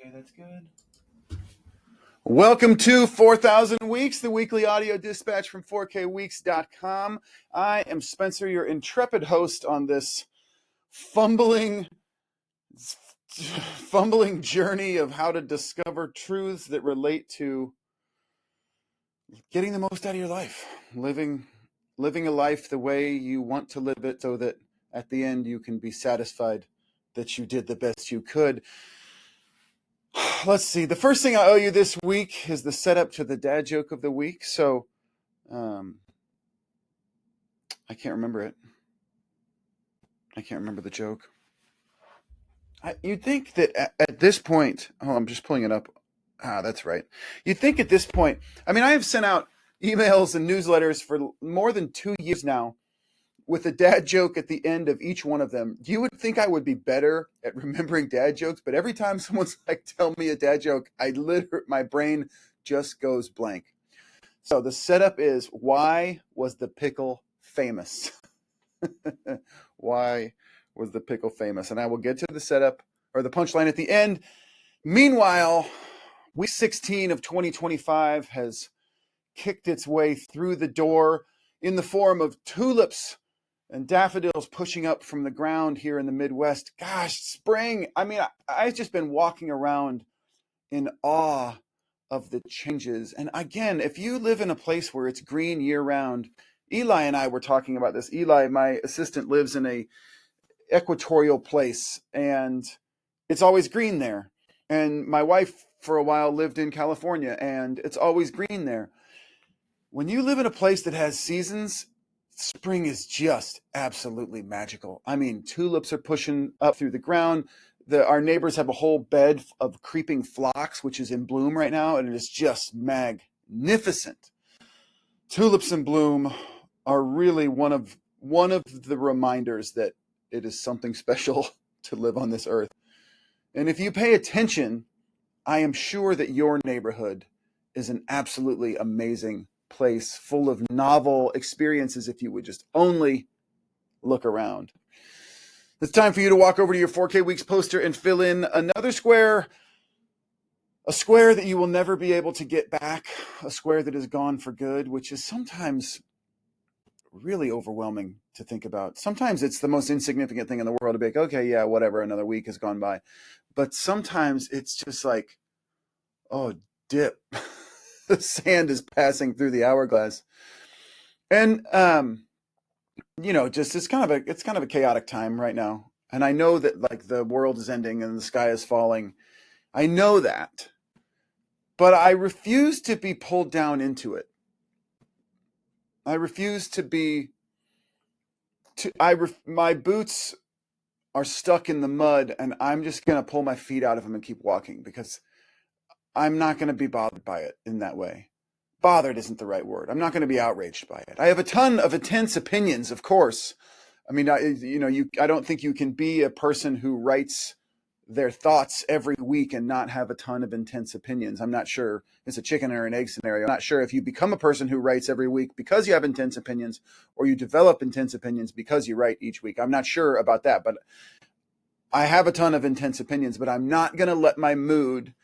Okay, that's good. Welcome to 4,000 Weeks, the weekly audio dispatch from 4kweeks.com. I am Spencer, your intrepid host on this fumbling journey of how to discover truths that relate to getting the most out of your life, living a life the way you want to live it so that at the end you can be satisfied that you did the best you could. Let's see. The first thing I owe you this week is the setup to the dad joke of the week. So, I can't remember it. I can't remember the joke. You'd think that at this point, I'm just pulling it up. That's right. You'd think at this point, I have sent out emails and newsletters for more than 2 years now with a dad joke at the end of each one of them. You would think I would be better at remembering dad jokes, but every time someone's like, tell me a dad joke, my brain just goes blank. So the setup is, why was the pickle famous? Why was the pickle famous? And I will get to the setup or the punchline at the end. Meanwhile, week 16 of 2025 has kicked its way through the door in the form of tulips and daffodils pushing up from the ground here in the Midwest. Gosh, spring. I've just been walking around in awe of the changes. And again, if you live in a place where it's green year round, Eli and I were talking about this. Eli, my assistant, lives in a equatorial place and it's always green there. And my wife for a while lived in California and it's always green there. When you live in a place that has seasons, spring is just absolutely magical. Tulips are pushing up through the ground. Our neighbors have a whole bed of creeping phlox, which is in bloom right now, and it is just magnificent. Tulips in bloom are really one of the reminders that it is something special to live on this earth. And if you pay attention, I am sure that your neighborhood is an absolutely amazing place full of novel experiences if you would just only look around. It's time for you to walk over to your 4K Weeks poster and fill in another square, a square that you will never be able to get back, a square that is gone for good, which is sometimes really overwhelming to think about. Sometimes it's the most insignificant thing in the world to be like, okay, yeah, whatever, another week has gone by. But sometimes it's just like, oh, dip. The sand is passing through the hourglass. And just it's kind of a chaotic time right now. And I know that like the world is ending and the sky is falling. I know that. But I refuse to be pulled down into it. I refuse to be my boots are stuck in the mud and I'm just going to pull my feet out of them and keep walking because I'm not going to be bothered by it in that way. Bothered isn't the right word. I'm not going to be outraged by it. I have a ton of intense opinions, of course. I don't think you can be a person who writes their thoughts every week and not have a ton of intense opinions. I'm not sure it's a chicken or an egg scenario. I'm not sure if you become a person who writes every week because you have intense opinions or you develop intense opinions because you write each week. I'm not sure about that, but I have a ton of intense opinions, but I'm not going to let my mood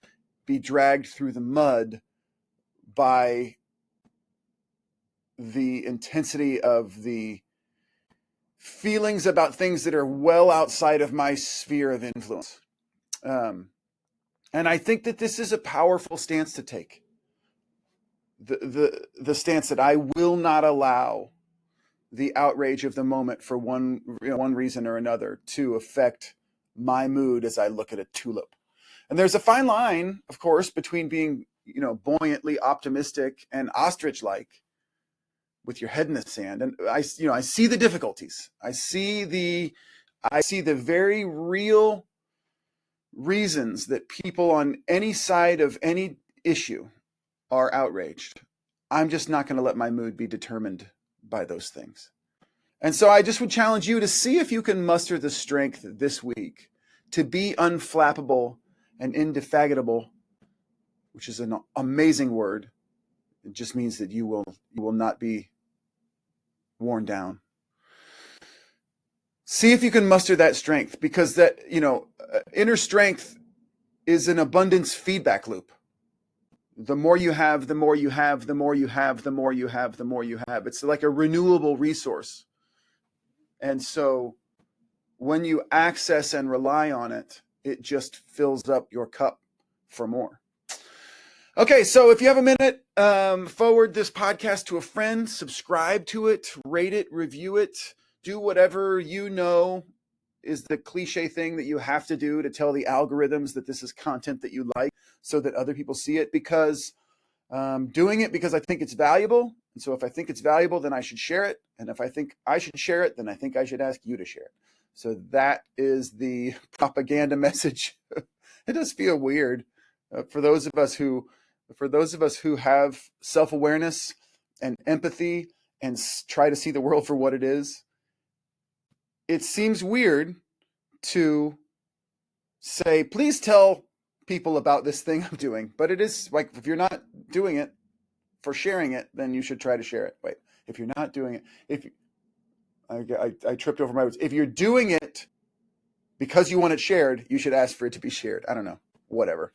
be dragged through the mud by the intensity of the feelings about things that are well outside of my sphere of influence. And I think that this is a powerful stance to take. The stance that I will not allow the outrage of the moment for one reason or another to affect my mood as I look at a tulip. And there's a fine line, of course, between being, buoyantly optimistic and ostrich-like with your head in the sand. And I see the difficulties. I see the very real reasons that people on any side of any issue are outraged. I'm just not going to let my mood be determined by those things. And so I just would challenge you to see if you can muster the strength this week to be unflappable and indefatigable, which is an amazing word. It just means that you will not be worn down. See if you can muster that strength, because that, inner strength is an abundance feedback loop. The more you have, the more you have, the more you have, the more you have, the more you have. It's like a renewable resource. And so when you access and rely on it, it just fills up your cup for more. Okay, so if you have a minute, forward this podcast to a friend, subscribe to it, rate it, review it, do whatever you know is the cliche thing that you have to do to tell the algorithms that this is content that you like so that other people see it, because doing it because I think it's valuable. And so if I think it's valuable, then I should share it. And if I think I should share it, then I think I should ask you to share it. So that is the propaganda message. It does feel weird for those of us who have self-awareness and empathy and try to see the world for what it is. It seems weird to say, please tell people about this thing I'm doing. But it is like, if you're not doing it for sharing it, then you should try to share it. Wait, if you're not doing it, I tripped over my words. If you're doing it because you want it shared, you should ask for it to be shared. I don't know, whatever.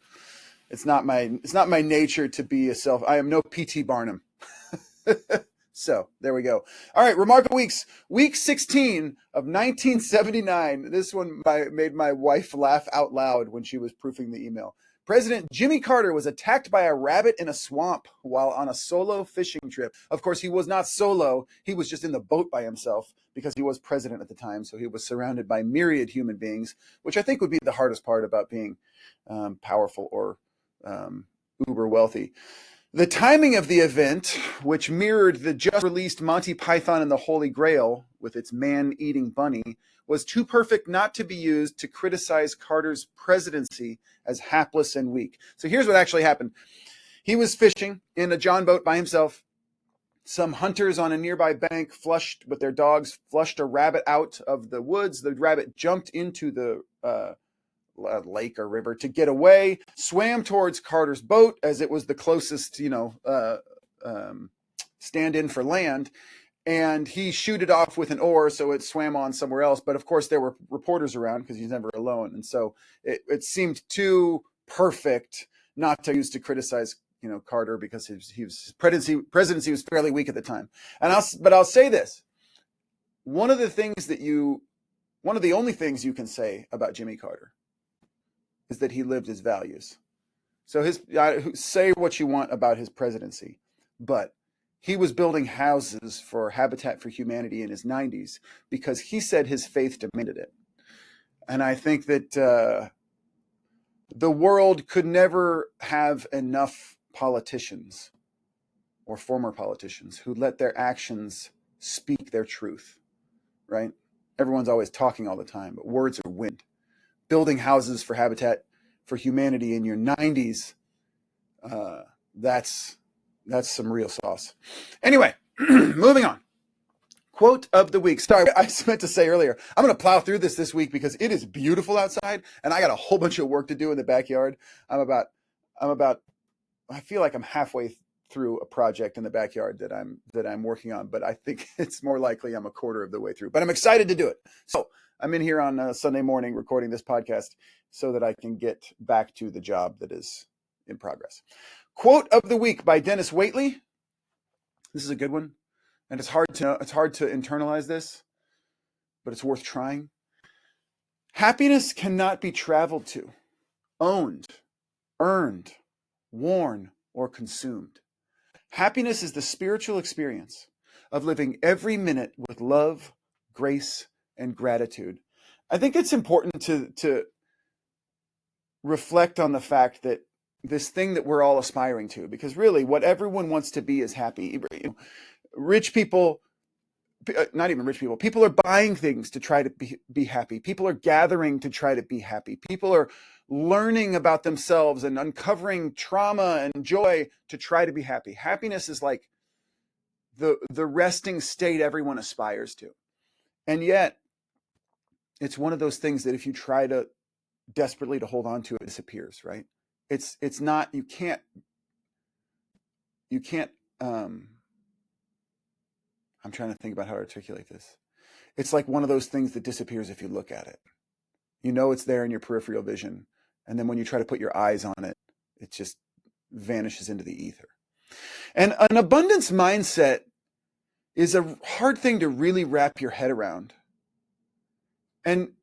It's not my nature to be I am no P.T. Barnum. So there we go. All right, Remarkable Weeks. Week 16 of 1979. This one made my wife laugh out loud when she was proofing the email. President Jimmy Carter was attacked by a rabbit in a swamp while on a solo fishing trip. Of course, he was not solo. He was just in the boat by himself because he was president at the time. So he was surrounded by myriad human beings, which I think would be the hardest part about being powerful or uber wealthy. The timing of the event, which mirrored the just-released Monty Python and the Holy Grail with its man-eating bunny, was too perfect not to be used to criticize Carter's presidency as hapless and weak. So here's what actually happened. He was fishing in a John boat by himself. Some hunters on a nearby bank with their dogs, flushed a rabbit out of the woods. The rabbit jumped into the lake or river to get away, swam towards Carter's boat as it was the closest, stand-in for land, and he shooted off with an oar, so it swam on somewhere else. But of course, there were reporters around because he's never alone, and so it seemed too perfect not to use to criticize, Carter, because his presidency was fairly weak at the time. But I'll say this: one of the only things you can say about Jimmy Carter is that he lived his values. So say what you want about his presidency, but he was building houses for Habitat for Humanity in his 90s because he said his faith demanded it. And I think that the world could never have enough politicians or former politicians who let their actions speak their truth, right? Everyone's always talking all the time, but words are wind. Building houses for Habitat for Humanity in your 90s, that's some real sauce. Anyway, moving on. Quote of the week. Sorry, I meant to say earlier, I'm going to plow through this week because it is beautiful outside and I got a whole bunch of work to do in the backyard. I feel like I'm halfway through a project in the backyard that I'm working on, but I think it's more likely I'm a quarter of the way through, but I'm excited to do it. So I'm in here on a Sunday morning recording this podcast so that I can get back to the job that is in progress. Quote of the week by Dennis Waitley. This is a good one, and it's hard to internalize this, but it's worth trying. Happiness cannot be traveled to, owned, earned, worn, or consumed. Happiness is the spiritual experience of living every minute with love, grace, and gratitude. I think it's important to reflect on the fact that this thing that we're all aspiring to, because really what everyone wants to be is happy. Rich people, not even rich people, people are buying things to try to be happy. People are gathering to try to be happy. People are learning about themselves and uncovering trauma and joy to try to be happy. Happiness is like the resting state everyone aspires to. And yet, it's one of those things that if you try to desperately to hold on to, it disappears, right? It's not, you can't, I'm trying to think about how to articulate this. It's like one of those things that disappears if you look at it. You know it's there in your peripheral vision, And then when you try to put your eyes on it, it just vanishes into the ether. And an abundance mindset is a hard thing to really wrap your head around. And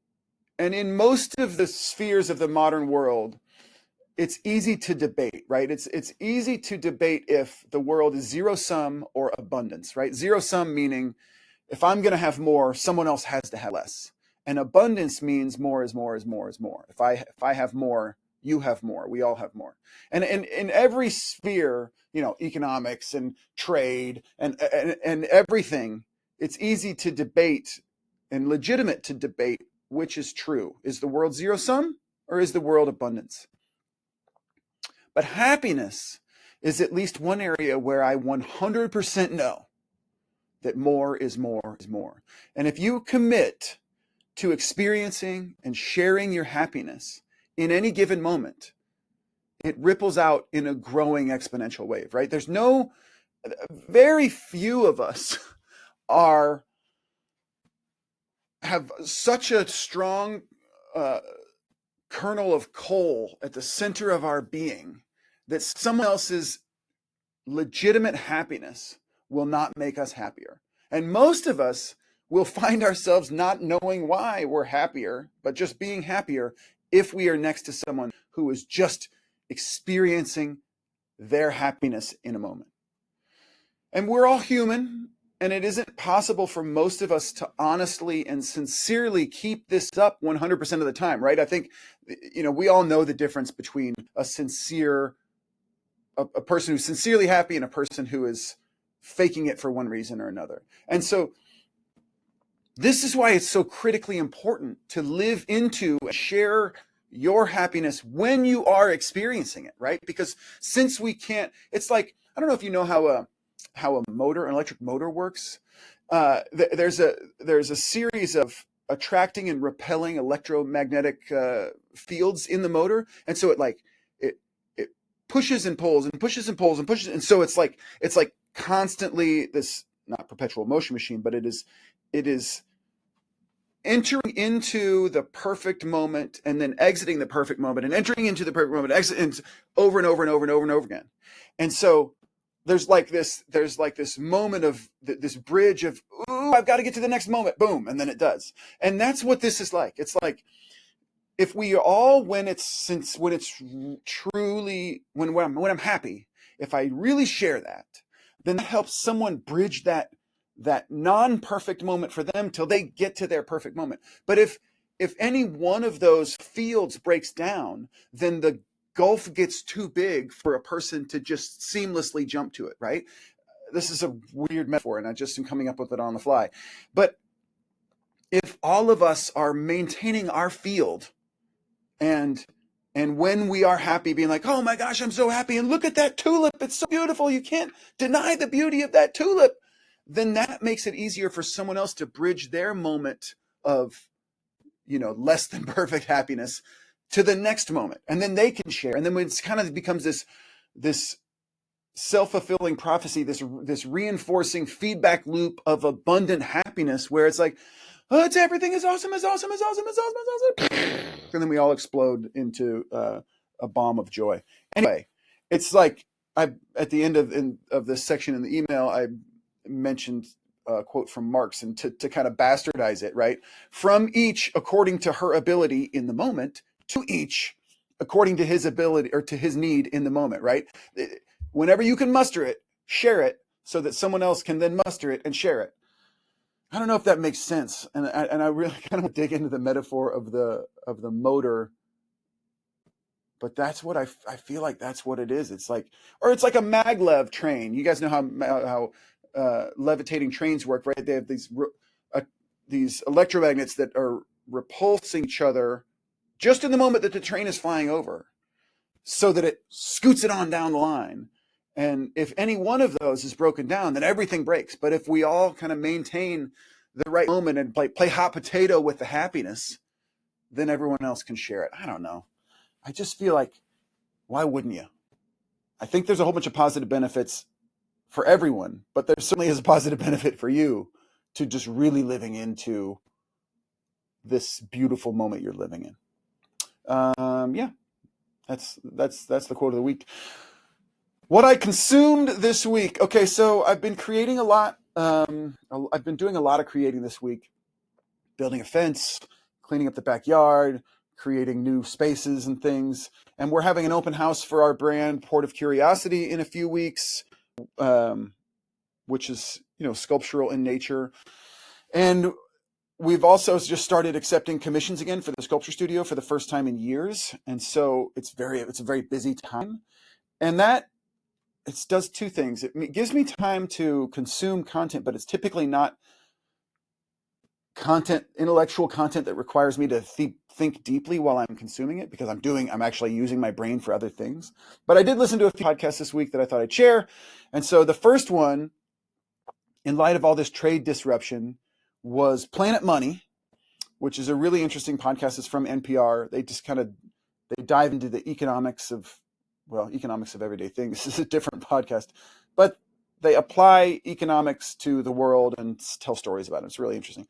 in most of the spheres of the modern world, it's easy to debate, right? It's easy to debate if the world is zero sum or abundance, right? Zero sum meaning if I'm going to have more, someone else has to have less. And abundance means more is more is more is more. If I have more, you have more. We all have more. And in every sphere, economics and trade and everything, it's easy to debate and legitimate to debate which is true. Is the world zero sum or is the world abundance? But happiness is at least one area where I 100% know that more is more is more. And if you commit to experiencing and sharing your happiness in any given moment, it ripples out in a growing exponential wave, right? Very few of us have such a strong kernel of coal at the center of our being that someone else's legitimate happiness will not make us happier. And most of us will find ourselves not knowing why we're happier, but just being happier if we are next to someone who is just experiencing their happiness in a moment. And we're all human, and it isn't possible for most of us to honestly and sincerely keep this up 100% of the time, right? I think, we all know the difference between a person who's sincerely happy and a person who is faking it for one reason or another. And so this is why it's so critically important to live into and share your happiness when you are experiencing it, right? Because since we can't, it's like, I don't know if you know how an electric motor works. There's a series of attracting and repelling electromagnetic fields in the motor. And so it pushes and pulls and pushes and pulls and pushes. And so it's like constantly this, not perpetual motion machine, but it is entering into the perfect moment and then exiting the perfect moment and entering into the perfect moment, and over and over and over and over and over again. And so there's this moment of this bridge of, ooh, I've got to get to the next moment. Boom. And then it does. And that's what this is like. It's like, if we all, when I'm happy, if I really share that, then that helps someone bridge that non-perfect moment for them till they get to their perfect moment. But if any one of those fields breaks down, then the gulf gets too big for a person to just seamlessly jump to it, right? This is a weird metaphor, and I just am coming up with it on the fly. But if all of us are maintaining our field, and when we are happy, being like, oh my gosh, I'm so happy, and look at that tulip, it's so beautiful, you can't deny the beauty of that tulip, then that makes it easier for someone else to bridge their moment of, less than perfect happiness to the next moment. And then they can share. And then it kind of becomes this self-fulfilling prophecy, this reinforcing feedback loop of abundant happiness, where it's like, oh, everything is awesome, is awesome, is awesome, is awesome, is awesome. And then we all explode into a bomb of joy. Anyway, it's like at the end of this section in the email, I mentioned a quote from Marx, and to kind of bastardize it, right? From each according to her ability in the moment, to each according to his ability or to his need in the moment, right? Whenever you can muster it, share it so that someone else can then muster it and share it. I don't know if that makes sense. And I really kind of dig into the metaphor of the motor, but that's what I feel like that's what it is. It's like a maglev train. You guys know how levitating trains work, right? They have these electromagnets that are repulsing each other just in the moment that the train is flying over, so that it scoots it on down the line. And if any one of those is broken down, then everything breaks. But if we all kind of maintain the right moment and play hot potato with the happiness, then everyone else can share it. I don't know. I just feel like, why wouldn't you? I think there's a whole bunch of positive benefits for everyone, but there certainly is a positive benefit for you to just really living into this beautiful moment you're living in. Yeah. That's the quote of the week. What I consumed this week. Okay, so I've been creating a lot. I've been doing a lot of creating this week, building a fence, cleaning up the backyard, creating new spaces and things. And we're having an open house for our brand, Port of Curiosity, in a few weeks, which is, sculptural in nature. And we've also just started accepting commissions again for the sculpture studio for the first time in years. And so it's a very busy time. And that it does two things. It gives me time to consume content, but it's typically not intellectual content that requires me to think deeply while I'm consuming it, because I'm actually using my brain for other things. But I did listen to a few podcasts this week that I thought I'd share. And so the first one, in light of all this trade disruption, was Planet Money, which is a really interesting podcast. It's from NPR. They just they dive into the economics of everyday things. This is a different podcast, but they apply economics to the world and tell stories about it. It's really interesting.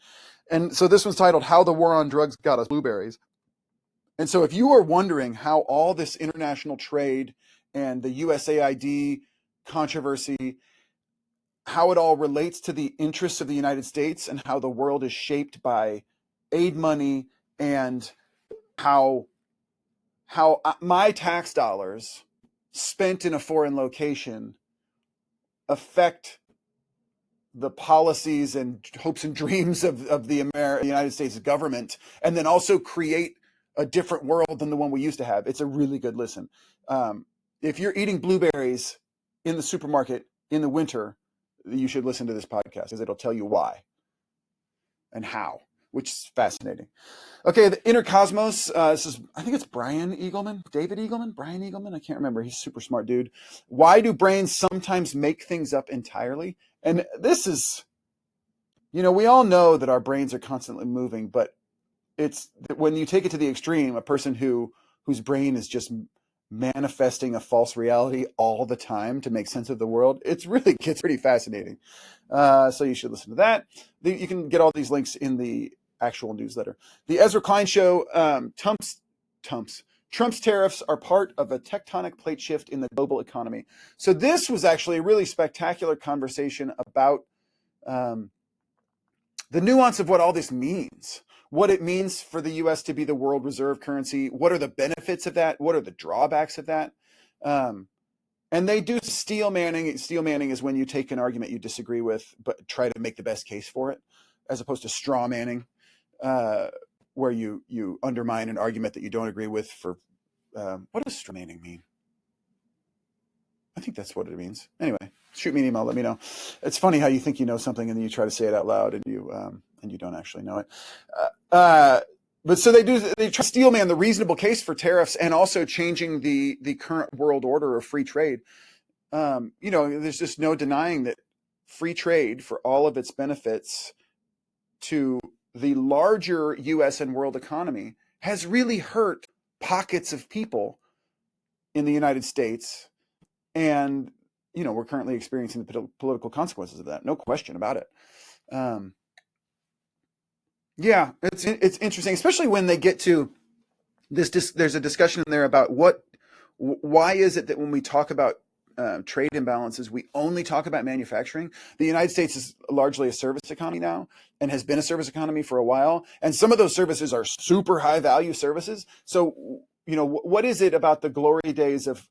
And so this one's titled How the War on Drugs Got Us Blueberries. And so if you are wondering how all this international trade and the USAID controversy, how it all relates to the interests of the United States and how the world is shaped by aid money, and how my tax dollars spent in a foreign location affect the policies and hopes and dreams of the United States government, and then also create a different world than the one we used to have. It's a really good listen. If you're eating blueberries in the supermarket in the winter, you should listen to this podcast, because it'll tell you why and how, which is fascinating. Okay, the Inner Cosmos. This is, I think it's Brian Eagleman, Brian Eagleman. I can't remember. He's a super smart dude. Why do brains sometimes make things up entirely? And this is, we all know that our brains are constantly moving, but it's when you take it to the extreme, a person whose brain is just manifesting a false reality all the time to make sense of the world, it really gets pretty fascinating. So you should listen to that. You can get all these links in the actual newsletter. The Ezra Klein Show. Trump's tariffs are part of a tectonic plate shift in the global economy. So this was actually a really spectacular conversation about the nuance of what all this means, what it means for the U.S. to be the world reserve currency. What are the benefits of that? What are the drawbacks of that? And they do steel manning. Steel manning is when you take an argument you disagree with, but try to make the best case for it, as opposed to straw manning, where you undermine an argument that you don't agree with for, what does straw manning mean? I think that's what it means. Anyway, shoot me an email, let me know. It's funny how you think you know something and then you try to say it out loud and you don't actually know it. But so they try to steel man the reasonable case for tariffs and also changing the current world order of free trade. There's just no denying that free trade, for all of its benefits to the larger U.S. and world economy, has really hurt pockets of people in the United States. And, we're currently experiencing the political consequences of that. No question about it. Yeah, it's interesting, especially when they get to this. There's a discussion in there about why is it that when we talk about trade imbalances, we only talk about manufacturing. The United States is largely a service economy now, and has been a service economy for a while. And some of those services are super high value services. So, what is it about the glory days of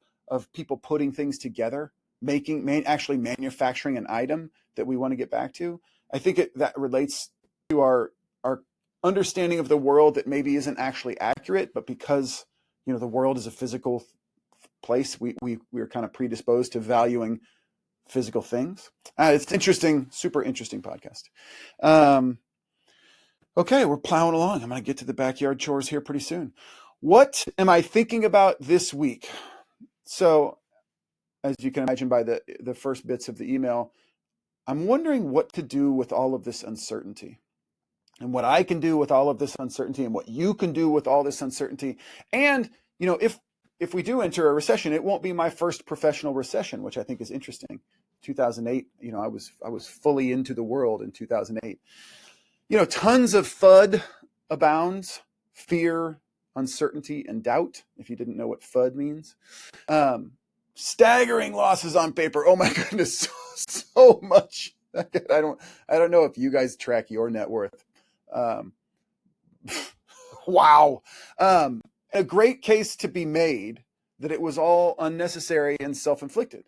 people putting things together, actually manufacturing an item, that we want to get back to? I think that relates to our understanding of the world that maybe isn't actually accurate, but because the world is a physical place, we're kind of predisposed to valuing physical things. It's interesting, super interesting podcast. Okay, we're plowing along. I'm going to get to the backyard chores here pretty soon. What am I thinking about this week? So, as you can imagine by the first bits of the email, I'm wondering what to do with all of this uncertainty, and what I can do with all of this uncertainty, and what you can do with all this uncertainty. And, if we do enter a recession, it won't be my first professional recession, which I think is interesting. 2008, I was fully into the world in 2008. Tons of FUD abounds, fear, uncertainty, and doubt, if you didn't know what FUD means. Staggering losses on paper. Oh my goodness, so much. I don't know if you guys track your net worth. Wow. A great case to be made that it was all unnecessary and self-inflicted.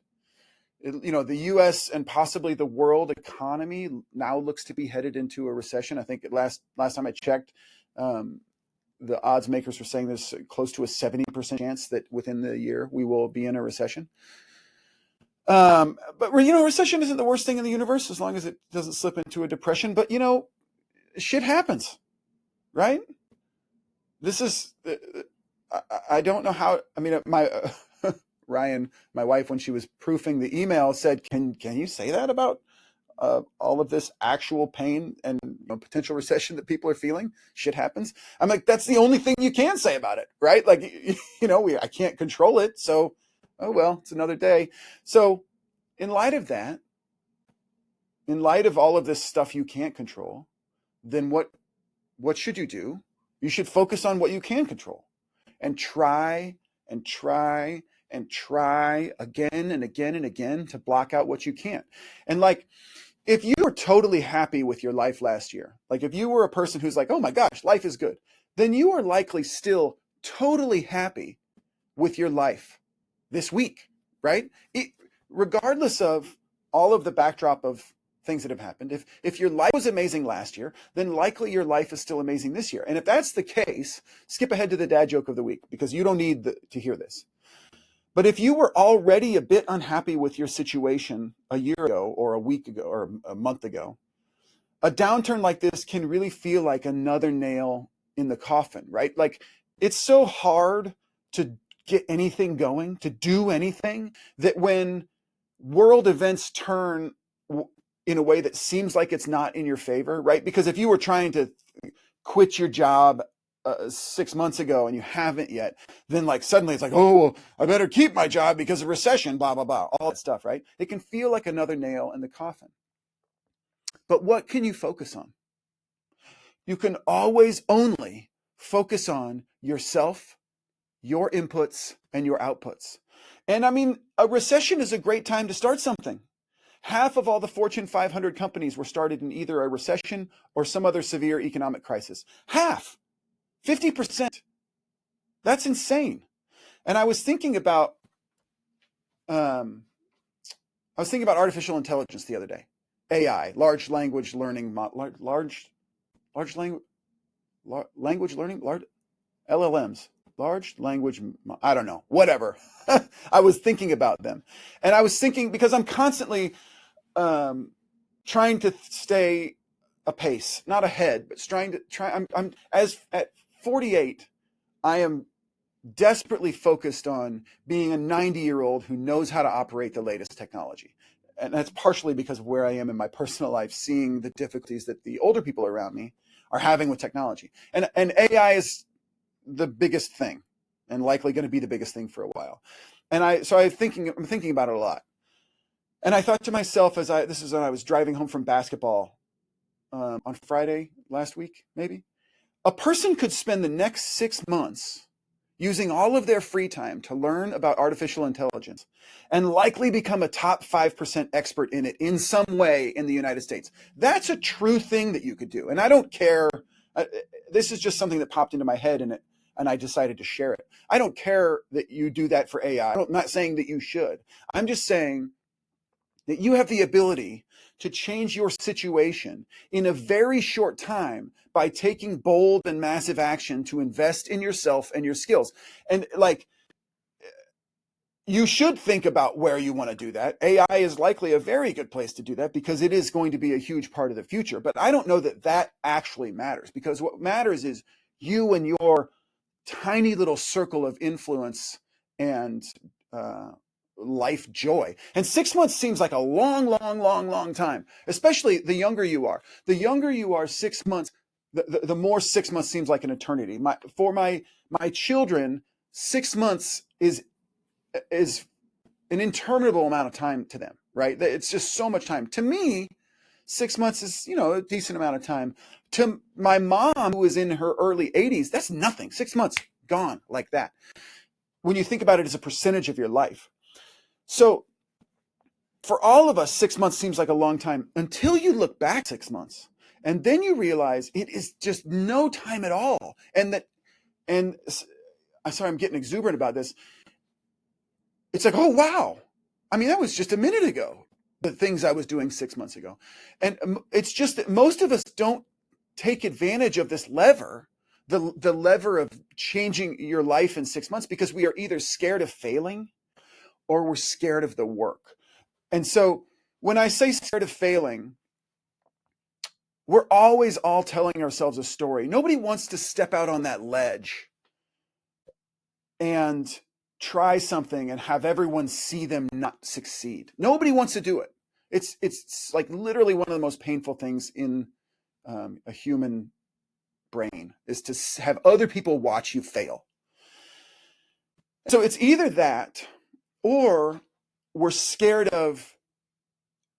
The U.S. and possibly the world economy now looks to be headed into a recession. I think last time I checked, the odds makers were saying there's close to a 70% chance that within the year we will be in a recession. But recession isn't the worst thing in the universe as long as it doesn't slip into a depression. But shit happens, right? This is I don't know how. I mean, my Ryan, my wife, when she was proofing the email, said, "Can you say that about all of this actual pain and potential recession that people are feeling? Shit happens." I'm like, that's the only thing you can say about it, right? Like, I can't control it, so oh well, it's another day. So, in light of that, in light of all of this stuff you can't control, then what should you do? You should focus on what you can control, and try and try and try again and again and again to block out what you can't. And like, if you were totally happy with your life last year, like if you were a person who's like, oh my gosh, life is good, then you are likely still totally happy with your life this week, right? Regardless of all of the backdrop of things that have happened. If your life was amazing last year, then likely your life is still amazing this year. And if that's the case, skip ahead to the dad joke of the week, because you don't need to hear this. But if you were already a bit unhappy with your situation a year ago or a week ago or a month ago, a downturn like this can really feel like another nail in the coffin, right? Like, it's so hard to get anything going, to do anything, that when world events turn in a way that seems like it's not in your favor, right? Because if you were trying to quit your job 6 months ago and you haven't yet, then like suddenly it's like, oh, well, I better keep my job because of recession, blah, blah, blah, all that stuff, right? It can feel like another nail in the coffin. But what can you focus on? You can always only focus on yourself, your inputs, and your outputs. And I mean, a recession is a great time to start something. Half of all the Fortune 500 companies were started in either a recession or some other severe economic crisis. Half, 50%. That's insane. And I was thinking about, artificial intelligence the other day. AI, large language learning, LLMs, large language, I don't know, whatever. I was thinking about them. And I was thinking, because I'm constantly trying to stay apace, not ahead, but I'm at 48, I am desperately focused on being a 90-year-old who knows how to operate the latest technology. And that's partially because of where I am in my personal life, seeing the difficulties that the older people around me are having with technology. And AI is the biggest thing, and likely going to be the biggest thing for a while. And I'm thinking about it a lot. And I thought to myself, this is when I was driving home from basketball on Friday last week, maybe. A person could spend the next 6 months using all of their free time to learn about artificial intelligence and likely become a top 5% expert in it in some way in the United States. That's a true thing that you could do. And I don't care. This is just something that popped into my head, and I decided to share it. I don't care that you do that for AI. I'm not saying that you should. I'm just saying that you have the ability to change your situation in a very short time by taking bold and massive action to invest in yourself and your skills. And like, you should think about where you want to do that. AI is likely a very good place to do that because it is going to be a huge part of the future. But I don't know that actually matters, because what matters is you and your tiny little circle of influence and life joy. And 6 months seems like a long time, especially the younger you are. The younger you are, 6 months, the more 6 months seems like an eternity. For my children, 6 months is an interminable amount of time to them, right? It's just so much time. To me, 6 months is, a decent amount of time. To my mom, who is in her early 80s, that's nothing. 6 months, gone like that. When you think about it as a percentage of your life. So for all of us, 6 months seems like a long time until you look back 6 months. And then you realize it is just no time at all. And I'm sorry, I'm getting exuberant about this. It's like, oh, wow. I mean, that was just a minute ago, the things I was doing 6 months ago. And it's just that most of us don't take advantage of this lever, the lever of changing your life in 6 months, because we are either scared of failing or we're scared of the work. And so when I say scared of failing, we're always all telling ourselves a story. Nobody wants to step out on that ledge and try something and have everyone see them not succeed. Nobody wants to do it. It's like literally one of the most painful things in a human brain is to have other people watch you fail. So it's either that, or we're scared of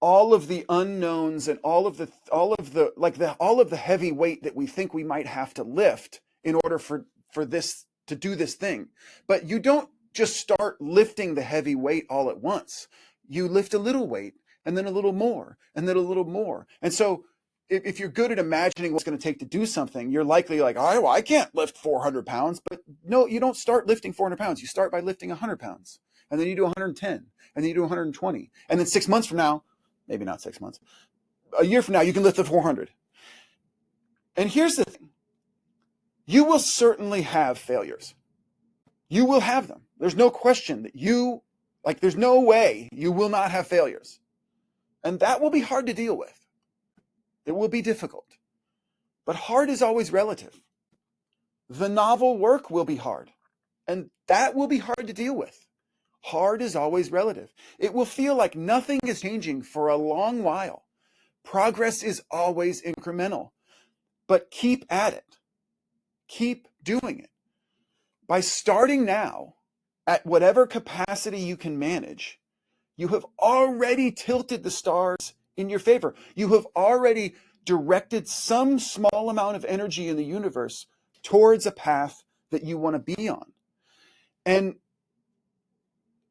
all of the unknowns and all of the heavy weight that we think we might have to lift in order for this to do this thing. But you don't just start lifting the heavy weight all at once. You lift a little weight and then a little more and then a little more. And so if you're good at imagining what's going to take to do something, you're likely like, oh, well, I can't lift 400 pounds. But no, you don't start lifting 400 pounds. You start by lifting 100 pounds. And then you do 110. And then you do 120. And then 6 months from now, maybe not 6 months, a year from now, you can lift the 400. And here's the thing. You will certainly have failures. You will have them. There's no question that there's no way you will not have failures. And that will be hard to deal with. It will be difficult. But hard is always relative. The novel work will be hard. And that will be hard to deal with. Hard is always relative. It will feel like nothing is changing for a long while. Progress is always incremental. But keep at it. Keep doing it. By starting now, at whatever capacity you can manage, you have already tilted the stars in your favor. You have already directed some small amount of energy in the universe towards a path that you want to be on. And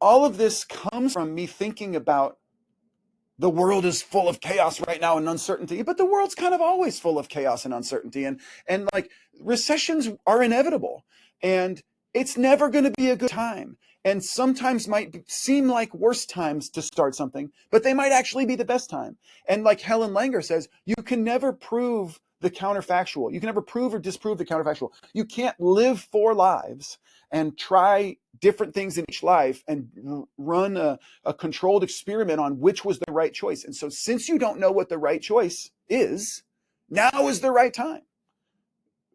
all of this comes from me thinking about the world is full of chaos right now and uncertainty, but the world's kind of always full of chaos and uncertainty. And like recessions are inevitable, and it's never going to be a good time. And sometimes might seem like worse times to start something, but they might actually be the best time. And like Helen Langer says, you can never prove the counterfactual. You can never prove or disprove the counterfactual. You can't live 4 lives and try different things in each life and run a controlled experiment on which was the right choice. And so since you don't know what the right choice is, now is the right time,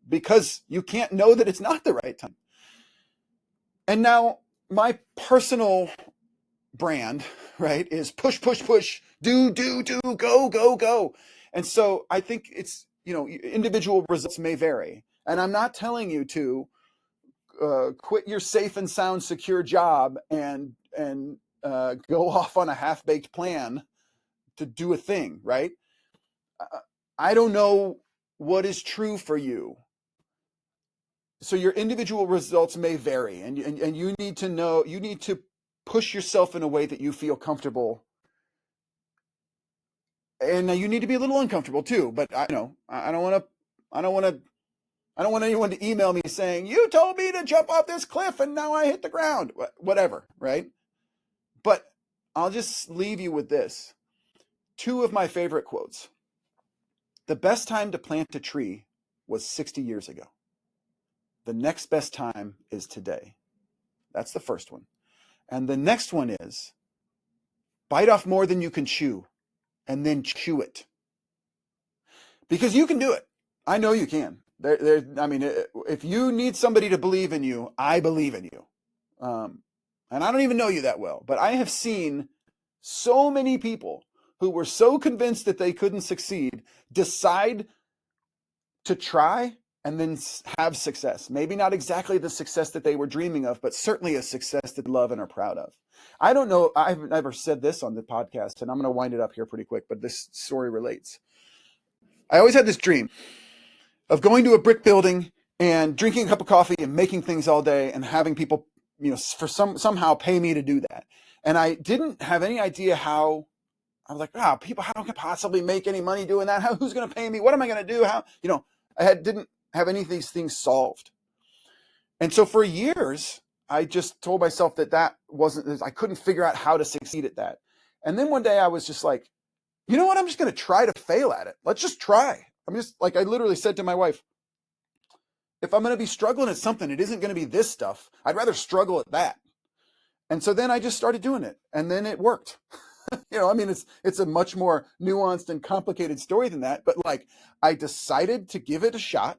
because you can't know that it's not the right time. And now my personal brand, right, is push, push, push, do, go, go, go. And so I think it's, individual results may vary. And I'm not telling you to quit your safe and sound, secure job and go off on a half-baked plan to do a thing, right? I don't know what is true for you. So your individual results may vary, and you need to know, you need to push yourself in a way that you feel comfortable. And you need to be a little uncomfortable too, but I don't want anyone to email me saying, you told me to jump off this cliff and now I hit the ground, whatever, right? But I'll just leave you with this. 2 of my favorite quotes. The best time to plant a tree was 60 years ago. The next best time is today. That's the first one. And the next one is, bite off more than you can chew and then chew it. Because you can do it. I know you can. If you need somebody to believe in you, I believe in you. And I don't even know you that well, but I have seen so many people who were so convinced that they couldn't succeed decide to try and then have success. Maybe not exactly the success that they were dreaming of, but certainly a success that they love and are proud of. I don't know, I've never said this on the podcast, and I'm going to wind it up here pretty quick, but this story relates. I always had this dream of going to a brick building and drinking a cup of coffee and making things all day and having people, somehow pay me to do that. And I didn't have any idea how. I was like, wow, people, how can I possibly make any money doing that? Who's going to pay me? What am I going to do? Didn't have any of these things solved. And so for years, I just told myself that wasn't, I couldn't figure out how to succeed at that. And then one day I was just like, you know what? I'm just going to try to fail at it. Let's just try. I literally said to my wife, if I'm going to be struggling at something, it isn't going to be this stuff. I'd rather struggle at that. And so then I just started doing it, and then it worked. It's a much more nuanced and complicated story than that. But I decided to give it a shot.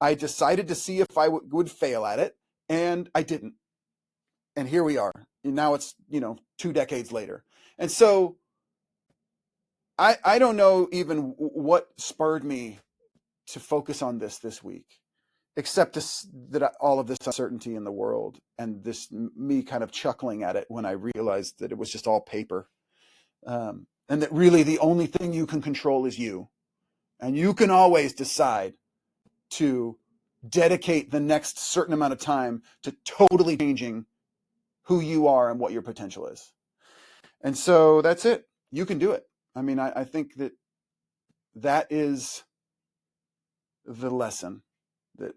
I decided to see if I would fail at it, and I didn't. And here we are. And now it's, 2 decades later. And so I don't know even what spurred me to focus on this week, except that all of this uncertainty in the world and this me kind of chuckling at it when I realized that it was just all paper. And that really the only thing you can control is you. And you can always decide to dedicate the next certain amount of time to totally changing who you are and what your potential is. And so that's it. You can do it. I think that is the lesson that,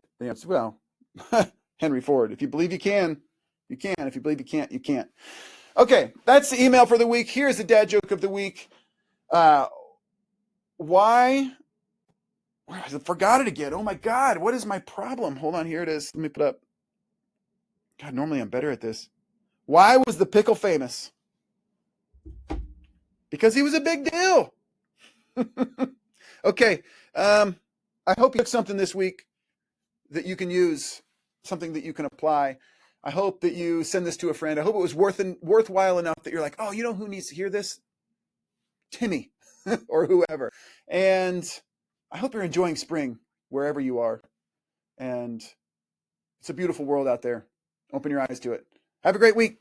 Henry Ford, if you believe you can, you can. If you believe you can't, you can't. Okay, that's the email for the week. Here's the dad joke of the week. Why? I forgot it again. Oh my God, what is my problem? Hold on, here it is. Let me put up. God, normally I'm better at this. Why was the pickle famous? Because he was a big deal. Okay, I hope you took something this week that you can use, something that you can apply. I hope that you send this to a friend. I hope it was worthwhile enough that you're like, oh, you know who needs to hear this? Timmy or whoever. And I hope you're enjoying spring wherever you are. And it's a beautiful world out there. Open your eyes to it. Have a great week.